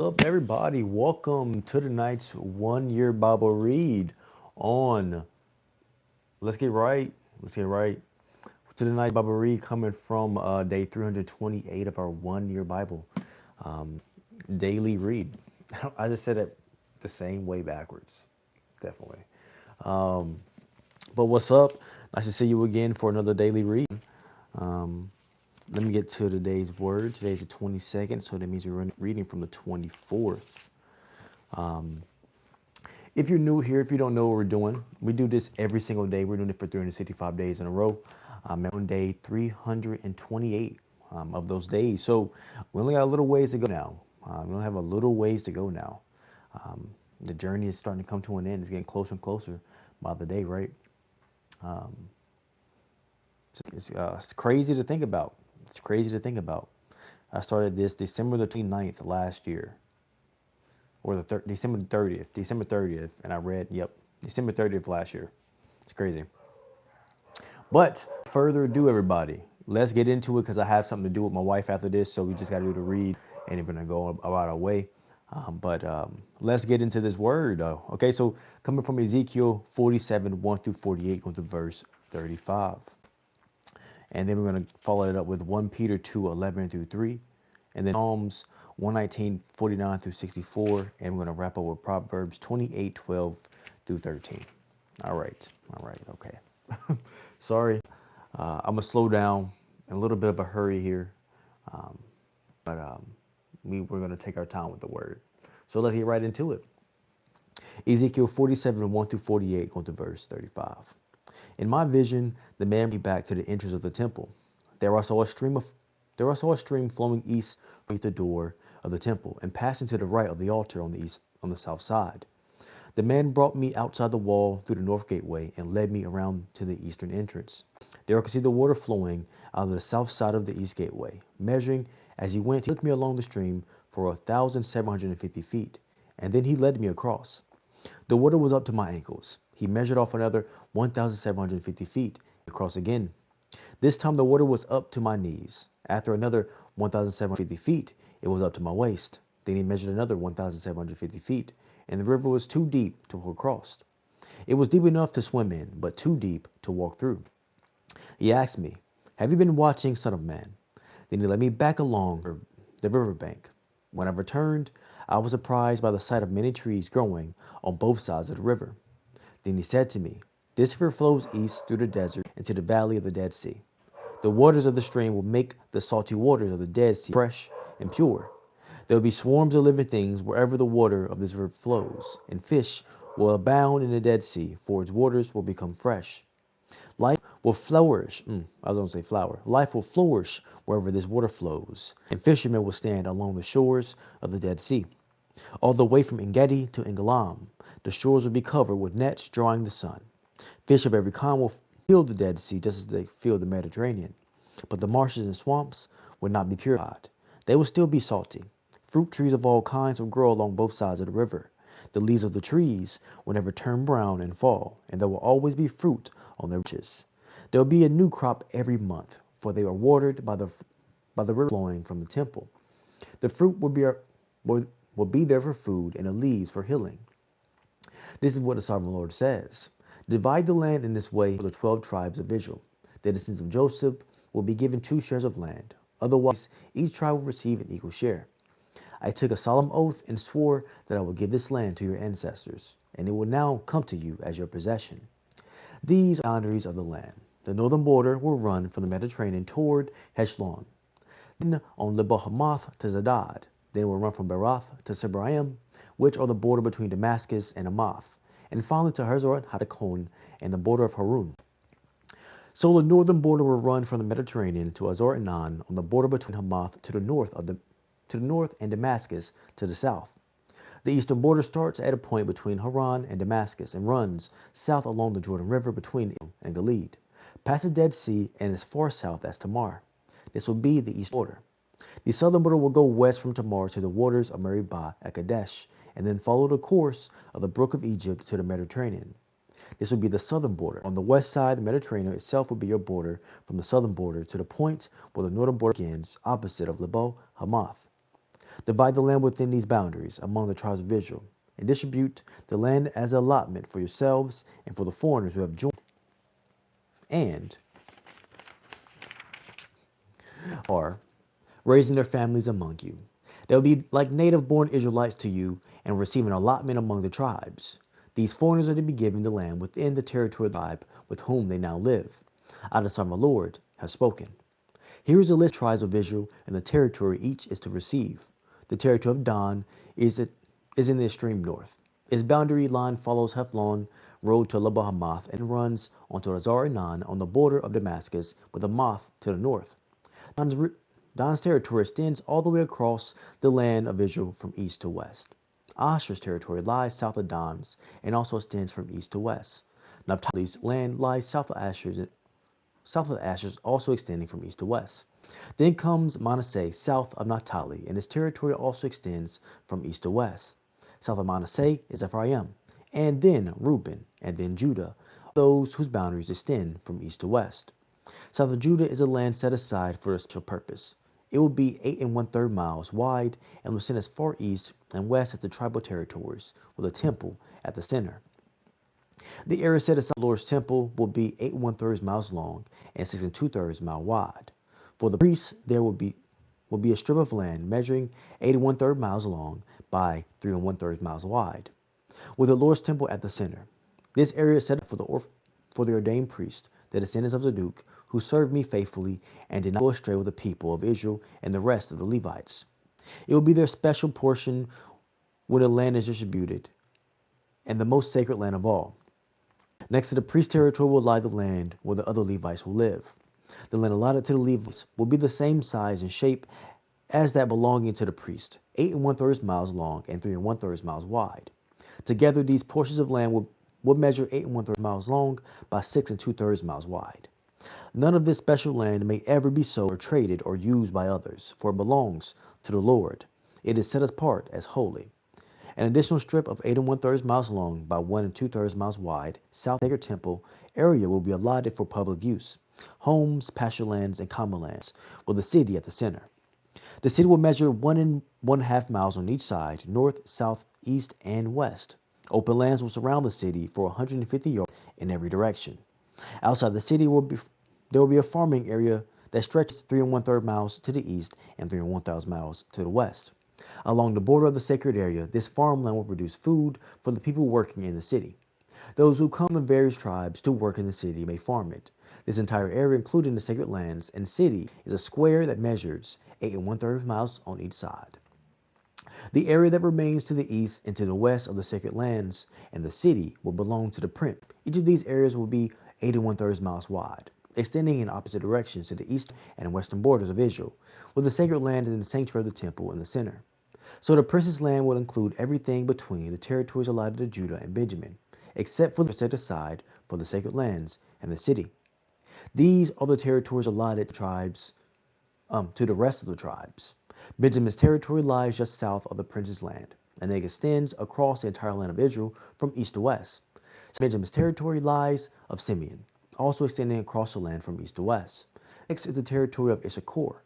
Up, everybody? Welcome to tonight's one-year Bible read on Let's Get Right. Let's Get Right. To tonight's Bible read coming from day 328 of our one-year Bible daily read. I just said it the same way backwards, definitely. But what's up? Nice to see you again for another daily read. Um, Let me get to today's word. Today's the 22nd, so that means we're reading from the 24th. If you're new here, if you don't know what we're doing, we do this every single day. We're doing it for 365 days in a row. I'm on day 328 of those days. So we only got a little ways to go now. We only have a little ways to go now. Um, the journey is starting to come to an end. It's getting closer and closer by the day, right? It's crazy to think about. It's crazy to think about. I started this December the 29th last year, or December the 30th, December 30th, and I read, yep, December 30th last year. It's crazy. But further ado, everybody, let's get into it because I have something to do with my wife after this. So we just got to do the read and we're going to go about our way. But let's get into this word, though. Okay, so coming from Ezekiel 47, 1 through 48, going to verse 35. And then we're going to follow it up with 1 Peter 2, 11 through 3. And then Psalms 119, 49 through 64. And we're going to wrap up with Proverbs 28, 12 through 13. All right. All right. Okay. Sorry. I'm going to slow down in a little bit of a hurry here. But we're going to take our time with the word. So let's get right into it. Ezekiel 47, 1 through 48, going to verse 35. In my vision, the man brought me back to the entrance of the temple. There I saw a stream of there I saw a stream flowing east from the door of the temple and passing to the right of the altar on the south side. The man brought me outside the wall through the north gateway and led me around to the eastern entrance. There I could see the water flowing out of the south side of the east gateway. Measuring as he went, he took me along the stream for 1,750 feet, and then he led me across. The water was up to my ankles. He measured off another 1,750 feet across again. This time the water was up to my knees. After another 1,750 feet, it was up to my waist. Then he measured another 1,750 feet, and the river was too deep to walk across. It was deep enough to swim in, but too deep to walk through. He asked me, "Have you been watching, Son of Man?" Then he led me back along the riverbank. When I returned, I was surprised by the sight of many trees growing on both sides of the river. Then he said to me, "This river flows east through the desert into the valley of the Dead Sea. The waters of the stream will make the salty waters of the Dead Sea fresh and pure. There will be swarms of living things wherever the water of this river flows, and fish will abound in the Dead Sea, for its waters will become fresh. Life will flourish. I was going to say flower. Life will flourish wherever this water flows, and fishermen will stand along the shores of the Dead Sea. All the way from Engedi to Engalam, the shores will be covered with nets drawing the sun. Fish of every kind will fill the Dead Sea just as they fill the Mediterranean. But the marshes and swamps will not be purified. They will still be salty. Fruit trees of all kinds will grow along both sides of the river. The leaves of the trees will never turn brown and fall, and there will always be fruit on their branches. There will be a new crop every month, for they are watered by the river flowing from the temple. The fruit will be there for food, and the leaves for healing. This is what the sovereign Lord says. Divide the land in this way for the 12 tribes of Israel. The descendants of Joseph will be given 2 shares of land. Otherwise, each tribe will receive an equal share. I took a solemn oath and swore that I would give this land to your ancestors, and it will now come to you as your possession. These are the boundaries of the land. The northern border will run from the Mediterranean toward Heshbon, then on Lebo Hamath to Zadad. Then it will run from Berath to Sebraim, which are the border between Damascus and Hamath, and finally to Hazor Hadakon and the border of Harun. So the northern border will run from the Mediterranean to Azor Enan on the border between Hamath to the north and Damascus to the south. The eastern border starts at a point between Haran and Damascus and runs south along the Jordan River between Il and Galeed, past the Dead Sea and as far south as Tamar. This will be the east border. The southern border will go west from Tamar to the waters of Meribah at Kadesh, and then follow the course of the brook of Egypt to the Mediterranean. This will be the southern border. On the west side, the Mediterranean itself will be your border from the southern border to the point where the northern border begins, opposite of Lebo Hamath. Divide the land within these boundaries among the tribes of Israel, and distribute the land as an allotment for yourselves and for the foreigners who have joined and are raising their families among you. They will be like native born Israelites to you and receive an allotment among the tribes. These foreigners are to be given the land within the territory of the tribe with whom they now live. I, the Son of the Lord, have spoken. Here is a list of tribes of Israel and the territory each is to receive. The territory of Dan is in the extreme north. Its boundary line follows Hethlon road to Lebo-Hamath and runs onto Hazar Enan on the border of Damascus with Hamath to the north. Dan's territory extends all the way across the land of Israel from east to west. Asher's territory lies south of Dan's and also extends from east to west. Naphtali's land lies south of Asher's, also extending from east to west. Then comes Manasseh, south of Naphtali, and its territory also extends from east to west. South of Manasseh is Ephraim, and then Reuben, and then Judah, those whose boundaries extend from east to west. South of Judah is a land set aside for a special purpose. It will be 8 1/3 miles wide and will extend as far east and west as the tribal territories, with a temple at the center. The area set aside for the Lord's temple will be 8 1/3 miles long and 6 2/3 miles wide. For the priests, there will be a strip of land measuring 8 1/3 miles long by 3 1/3 miles wide, with the Lord's temple at the center. This area is set up for the ordained priests, the descendants of Zadok, who served me faithfully and did not go astray with the people of Israel and the rest of the Levites. It will be their special portion when the land is distributed, and the most sacred land of all. Next to the priest territory will lie the land where the other Levites will live. The land allotted to the Levites will be the same size and shape as that belonging to the priest, 8 1/3 miles long and 3 1/3 miles wide. Together, these portions of land will measure 8 1/3 miles long by 6 2/3 miles wide. None of this special land may ever be sold or traded or used by others, for it belongs to the Lord. It is set apart as holy. An additional strip of 8 1/3 miles long by 1 2/3 miles wide, south Sacred Temple area will be allotted for public use. Homes, pasture lands, and common lands, with the city at the center. The city will measure 1 1/2 miles on each side, north, south, east, and west. Open lands will surround the city for 150 yards in every direction. Outside the city there will be a farming area that stretches 3 1/3 miles to the east and 3 1/3 miles to the west. Along the border of the sacred area, this farmland will produce food for the people working in the city. Those who come from various tribes to work in the city may farm it. This entire area, including the sacred lands and city, is a square that measures 8 1/3 miles on each side. The area that remains to the east and to the west of the sacred lands and the city will belong to the prince. Each of these areas will be 8 1/3 miles wide, extending in opposite directions to the east and western borders of Israel, with the sacred land and the sanctuary of the temple in the center. So the prince's land will include everything between the territories allotted to Judah and Benjamin, except for the set aside for the sacred lands and the city. These are the territories allotted to the rest of the tribes. Benjamin's territory lies just south of the prince's land, and it extends across the entire land of Israel from east to west. So Benjamin's territory lies of Simeon, also extending across the land from east to west. Next is the territory of Issachar,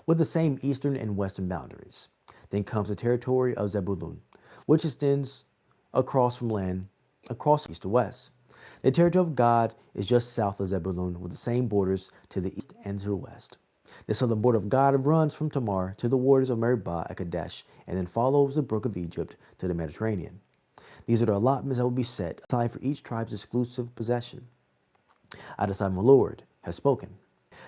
with the same eastern and western boundaries. Then comes the territory of Zebulun, which extends across east to west. The territory of Gad is just south of Zebulun, with the same borders to the east and to the west. The southern border of Gad runs from Tamar to the waters of Meribah at Kadesh, and then follows the brook of Egypt to the Mediterranean. These are the allotments that will be set aside for each tribe's exclusive possession. I, the Son of the Lord, have spoken.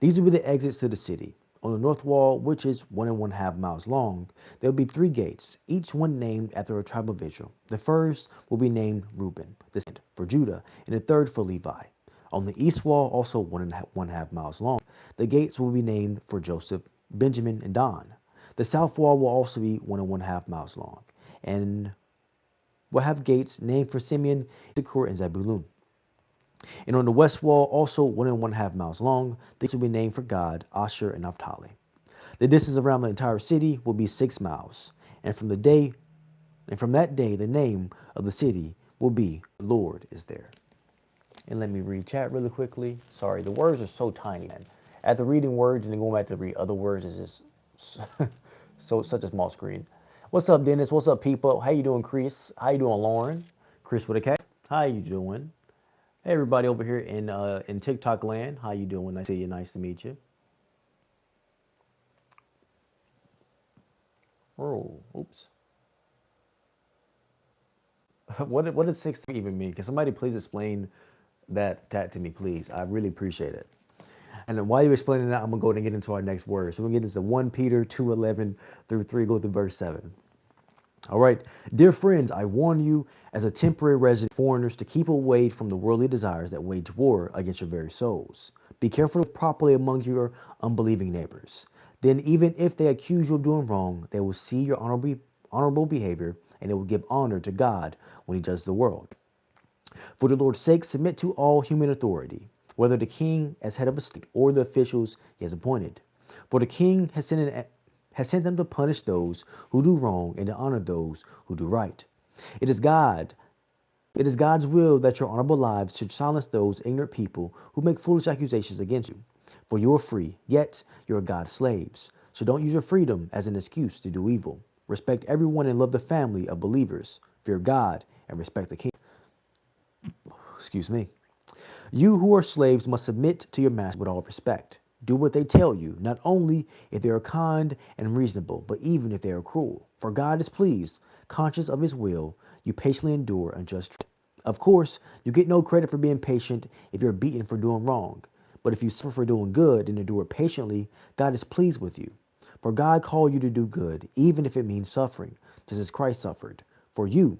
These will be the exits to the city. On the north wall, which is 1 1/2 miles long, there will be 3 gates, each one named after a tribe of Israel. The first will be named Reuben, the second for Judah, and the third for Levi. On the east wall, also 1 1/2 miles long, the gates will be named for Joseph, Benjamin, and Dan. The south wall will also be 1 1/2 miles long, and will have gates named for Simeon, Issachar, and Zebulun. And on the west wall, also 1 1/2 miles long, these will be named for Gad, Asher, and Naphtali. The distance around the entire city will be 6 miles, and from that day, the name of the city will be "The Lord is there." And let me read chat really quickly. Sorry, the words are so tiny, man. After reading words and then going back to read other words is just So such a small screen. What's up, Dennis? What's up, people? How you doing, Chris? How you doing, Lauren? Chris with a K. How you doing? Hey, everybody over here in TikTok land. How you doing? Nice to see you. Nice to meet you. Oh, oops. What does 6 even mean? Can somebody please explain that to me, please? I really appreciate it. And then while you're explaining that, I'm gonna go ahead and get into our next word. So we're gonna get into 1 Peter 2:11 through 3, go through verse 7. All right. Dear friends, I warn you as a temporary resident foreigners to keep away from the worldly desires that wage war against your very souls. Be careful to live properly among your unbelieving neighbors. Then even if they accuse you of doing wrong, they will see your honorable behavior and it will give honor to God when he judges the world. For the Lord's sake, submit to all human authority, whether the king as head of a state or the officials he has appointed. For the king has sent them to punish those who do wrong and to honor those who do right. It is God. It is God's will that your honorable lives should silence those ignorant people who make foolish accusations against you. For you are free, yet you are God's slaves. So don't use your freedom as an excuse to do evil. Respect everyone and love the family of believers. Fear God and respect the king. Excuse me. You who are slaves must submit to your master with all respect. Do what they tell you, not only if they are kind and reasonable, but even if they are cruel. For God is pleased, conscious of his will, you patiently endure unjust treatment. Of course, you get no credit for being patient if you're beaten for doing wrong. But if you suffer for doing good and endure patiently, God is pleased with you. For God called you to do good, even if it means suffering, just as Christ suffered. For you,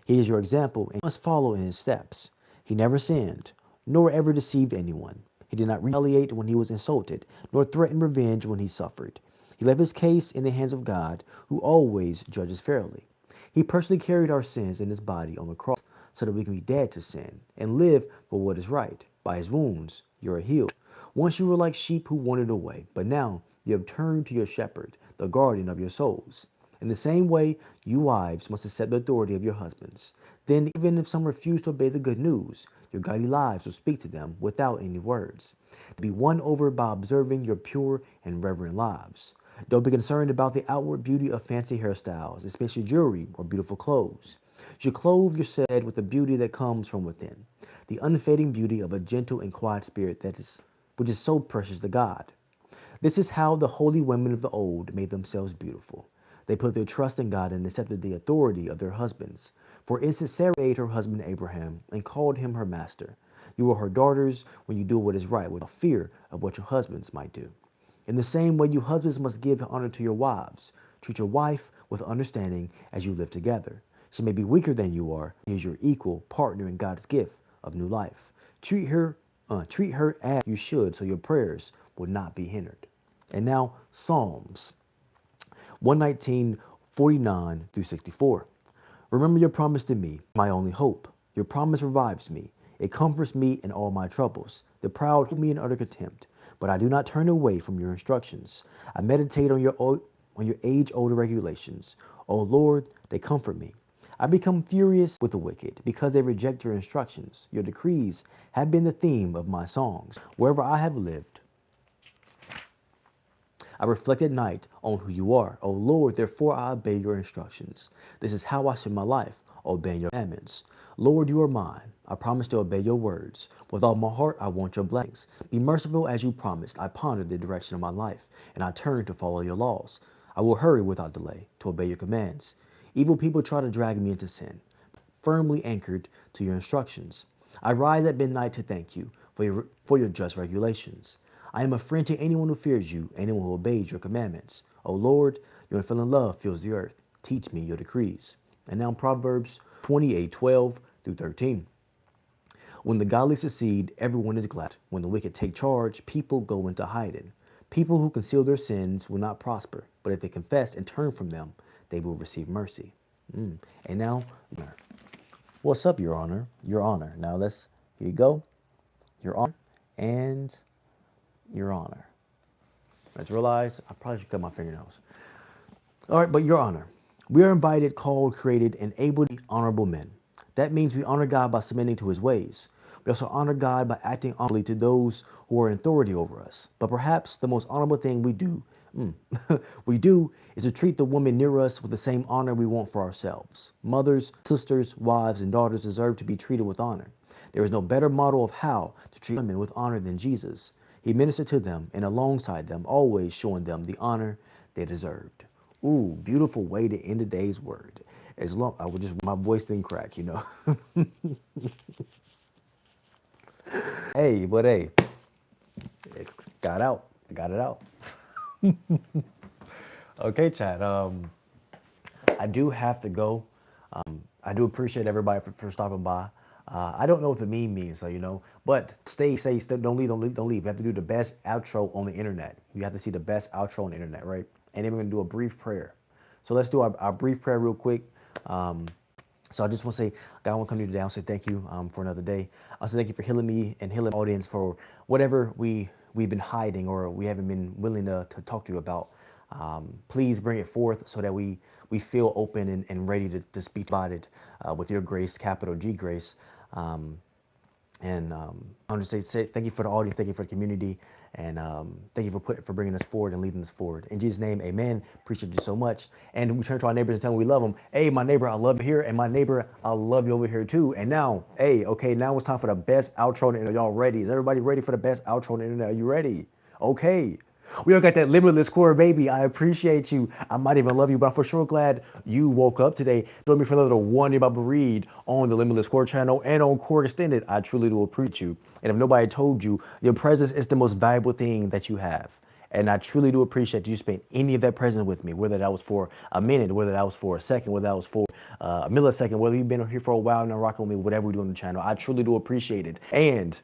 he is your example and you must follow in his steps. He never sinned, nor ever deceived anyone. He did not retaliate when he was insulted, nor threaten revenge when he suffered. He left his case in the hands of God, who always judges fairly. He personally carried our sins in his body on the cross so that we can be dead to sin and live for what is right. By his wounds, you are healed. Once you were like sheep who wandered away, but now you have turned to your shepherd, the guardian of your souls. In the same way, you wives must accept the authority of your husbands. Then, even if some refuse to obey the good news, your godly lives will speak to them without any words. Be won over by observing your pure and reverent lives. Don't be concerned about the outward beauty of fancy hairstyles, especially jewelry or beautiful clothes. You should clothe yourself with the beauty that comes from within, the unfading beauty of a gentle and quiet spirit which is so precious to God. This is how the holy women of the old made themselves beautiful. They put their trust in God and accepted the authority of their husbands. For instance, Sarah obeyed her husband Abraham and called him her master. You are her daughters when you do what is right, without fear of what your husbands might do. In the same way, you husbands must give honor to your wives. Treat your wife with understanding as you live together. She may be weaker than you are. She is your equal partner in God's gift of new life. Treat her as you should, so your prayers will not be hindered. And now, Psalms 119:49 through 64. Remember your promise to me, my only hope. Your promise revives me. It comforts me in all my troubles. The proud hold me in utter contempt, but I do not turn away from your instructions. I meditate on your age-old regulations. O Lord, they comfort me. I become furious with the wicked because they reject your instructions. Your decrees have been the theme of my songs. Wherever I have lived, I reflect at night on who you are. O Lord, therefore I obey your instructions. This is how I spend my life, obeying your commandments. Lord, you are mine. I promise to obey your words. With all my heart, I want your blessings. Be merciful as you promised. I ponder the direction of my life, and I turn to follow your laws. I will hurry without delay to obey your commands. Evil people try to drag me into sin, firmly anchored to your instructions. I rise at midnight to thank you for your just regulations. I am a friend to anyone who fears you, anyone who obeys your commandments. O Lord, your unfailing love fills the earth. Teach me your decrees. And now Proverbs 28:12 through 13. When the godly succeed, everyone is glad. When the wicked take charge, people go into hiding. People who conceal their sins will not prosper, but if they confess and turn from them, they will receive mercy. And now, what's up, Your Honor? Your Honor. Now here you go. Your Honor and Your Honor. Let's realize I probably should cut my fingernails. All right, but Your Honor, we are invited, called, created, and able to be honorable men. That means we honor God by submitting to his ways. We also honor God by acting honorably to those who are in authority over us. But perhaps the most honorable thing we do, we do, is to treat the woman near us with the same honor we want for ourselves. Mothers, sisters, wives, and daughters deserve to be treated with honor. There is no better model of how to treat women with honor than Jesus. He ministered to them and alongside them, always showing them the honor they deserved. Ooh, beautiful way to end the day's word. As long I would just my voice didn't crack, you know. Hey, but hey, it got out. I got it out. Okay, Chad. I do have to go. I do appreciate everybody for stopping by. I don't know what the meme means, so but stay safe. Don't leave. Don't leave. Don't leave. You have to do the best outro on the internet. You have to see the best outro on the internet, right? And then we're gonna do a brief prayer. So let's do our brief prayer real quick. So I just want to say, God, I want to come to you today. I want to say thank you for another day. I want to say thank you for healing me and healing the audience for whatever we've been hiding or we haven't been willing to talk to you about. Please bring it forth so that we feel open and ready to speak about it with your grace, capital G grace. I want to say thank you for the audience, thank you for the community, and thank you for bringing us forward and leading us forward. In Jesus' name, amen. Appreciate you so much. And we turn to our neighbors and tell them we love them. Hey, my neighbor, I love you here, and my neighbor, I love you over here too. And now, hey, okay, now it's time for the best outro on the internet. Y'all ready? Is everybody ready for the best outro on the internet? Are you ready? Okay. We all got that limitless core, baby. I appreciate you. I might even love you, but I'm for sure glad you woke up today. Join me for another one about to read on the Limitless Core channel and on Core Extended. I truly do appreciate you. And if nobody told you, your presence is the most valuable thing that you have. And I truly do appreciate you spent any of that presence with me, whether that was for a minute, whether that was for a second, whether that was for a millisecond, whether you've been here for a while and rocking with me, whatever we do on the channel. I truly do appreciate it. And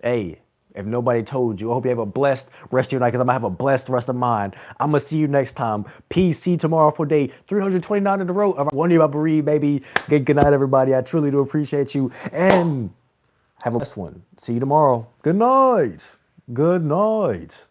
hey, if nobody told you, I hope you have a blessed rest of your night because I'm going to have a blessed rest of mine. I'm going to see you next time. Peace. See you tomorrow for day 329 in a row of One Year About Bereaved, baby. Good night, everybody. I truly do appreciate you. And have a blessed one. See you tomorrow. Good night. Good night.